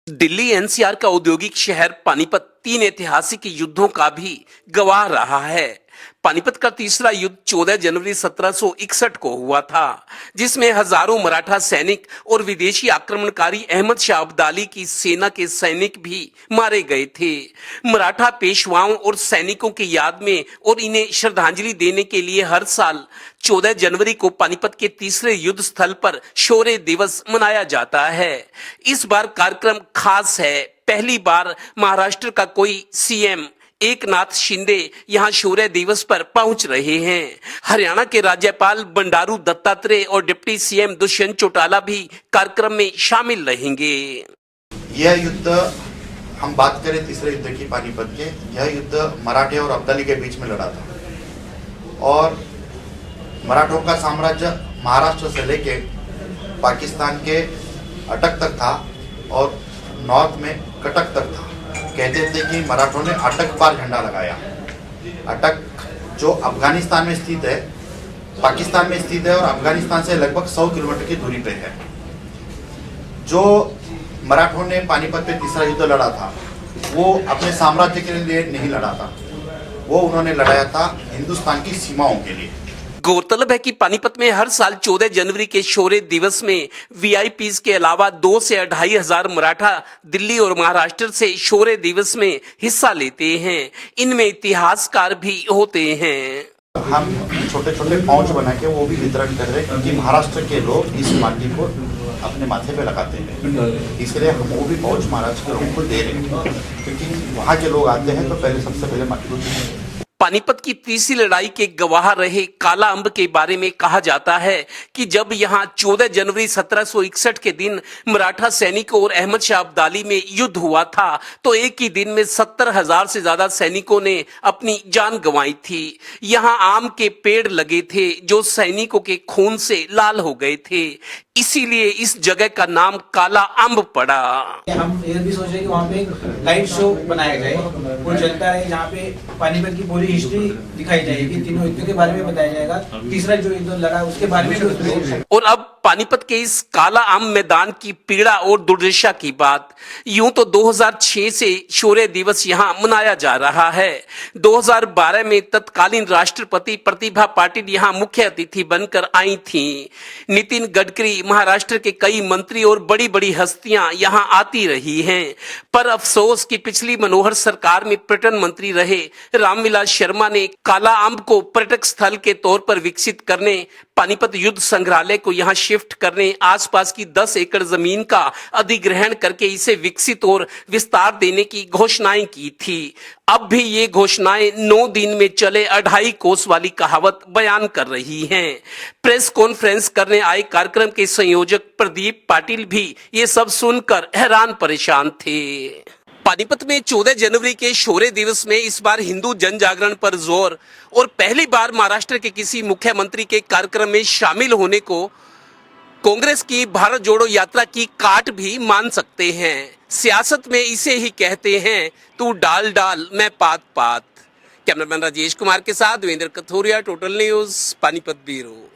Delhi NCR का औद्योगिक शहर पानीपत 3 ऐतिहासिक युद्धों का भी गवाह रहा है। पानीपत का तीसरा युद्ध 14 जनवरी 1761 को हुआ था, जिसमें हजारों मराठा सैनिक और विदेशी आक्रमणकारी अहमद शाह अब्दाली की सेना के सैनिक भी मारे गए थे। मराठा पेशवाओं और सैनिकों की याद में और इन्हें श्रद्धांजलि देने के लिए हर साल 14 जनवरी को पानीपत के तीसरे युद्ध स्थल पर शौर्य दिवस मनाया जाता है। इस बार कार्यक्रम खास है। पहली बार महाराष्ट्र का कोई सीएम एकनाथ शिंदे यहां शौर्य दिवस पर पहुंच रहे हैं। हरियाणा के राज्यपाल बंडारू दत्तात्रेय और डिप्टी सीएम दुष्यंत चौटाला भी कार्यक्रम में शामिल रहेंगे। यह युद्ध, हम बात करें तीसरे युद्ध की पानीपत के, यह युद्ध मराठे और अब्दाली के बीच में लड़ा था और मराठों का साम्राज्य महाराष्ट्र से लेके पाकिस्तान के अटक तक था और नॉर्थ में कटक तक था। कहते थे कि मराठों ने अटक पार झंडा लगाया। अटक जो अफगानिस्तान में स्थित है, पाकिस्तान में स्थित है और अफगानिस्तान से लगभग 100 किलोमीटर की दूरी पे है। जो मराठों ने पानीपत पे तीसरा युद्ध लड़ा था, वो अपने साम्राज्य के लिए नहीं लड़ा था, वो उन्होंने लड़ाया था हिंदुस्तान की सीमाओं के लिए। गौरतलब है कि पानीपत में हर साल 14 जनवरी के शौर्य दिवस में वीआईपीज के अलावा 2 से 2.5 हजार मराठा दिल्ली और महाराष्ट्र से शौर्य दिवस में हिस्सा लेते हैं। इनमें इतिहासकार भी होते हैं। हम छोटे छोटे पाउच बना के वो भी वितरण कर रहे हैं, क्योंकि महाराष्ट्र के लोग इस माटी को अपने माथे पे लगाते हैं, इसलिए हम वो भी पाउच महाराष्ट्र के लोगों को दे रहे हैं, क्योंकि वहाँ के लोग आते हैं तो पहले सबसे पहले माटी को देते हैं। पानीपत की तीसरी लड़ाई के गवाह रहे काला अंब के बारे में कहा जाता है कि जब यहां 14 जनवरी 1761 के दिन मराठा सैनिकों और अहमद शाह अब्दाली में युद्ध हुआ था, तो एक ही दिन में 70,000 से ज्यादा सैनिकों ने अपनी जान गंवाई थी। यहां आम के पेड़ लगे थे जो सैनिकों के खून से लाल हो गए थे, इसीलिए इस जगह का नाम काला अंब पड़ा। हम ये भी सोच रहे कि वहाँ पे एक लाइट शो बनाया जाए, वो चलता है, जहाँ पे पानीपत की पूरी हिस्ट्री दिखाई जाएगी, तीनों युद्धों के बारे में बताया जाएगा, तीसरा जो युद्ध लड़ा उसके बारे में भी। और अब पानीपत के इस काला आम मैदान की पीड़ा और दुर्दशा की बात। यूं तो 2006 से शौर्य दिवस यहां मनाया जा रहा है। 2012 में तत्कालीन राष्ट्रपति प्रतिभा पाटिल यहां मुख्य अतिथि बनकर आई थीं। नितिन गडकरी, महाराष्ट्र के कई मंत्री और बड़ी बड़ी हस्तियां यहां आती रही हैं। पर अफसोस कि पिछली मनोहर सरकार में पर्यटन मंत्री रहे रामविलास शर्मा ने काला आम को पर्यटक स्थल के तौर पर विकसित करने, पानीपत युद्ध संग्रहालय को यहां शिफ्ट करने, आसपास की 10 एकड़ जमीन का अधिग्रहण करके इसे विकसित और विस्तार देने की घोषणाएं की थी। अब भी ये घोषणाएं 9 दिन में चले 2.5 कोस वाली कहावत बयान कर रही हैं। प्रेस कॉन्फ्रेंस करने आए कार्यक्रम के संयोजक प्रदीप पाटिल भी ये सब सुनकर हैरान परेशान थे। पानीपत में 14 जनवरी के शौर्य दिवस में इस बार हिंदू जन जागरण पर जोर, और पहली बार महाराष्ट्र के किसी मुख्यमंत्री के कार्यक्रम में शामिल होने को कांग्रेस की भारत जोड़ो यात्रा की काट भी मान सकते हैं। सियासत में इसे ही कहते हैं, तू डाल डाल मैं पात पात। कैमरामैन राजेश कुमार के साथ Devendra Kathoria, total news, Panipat bureau.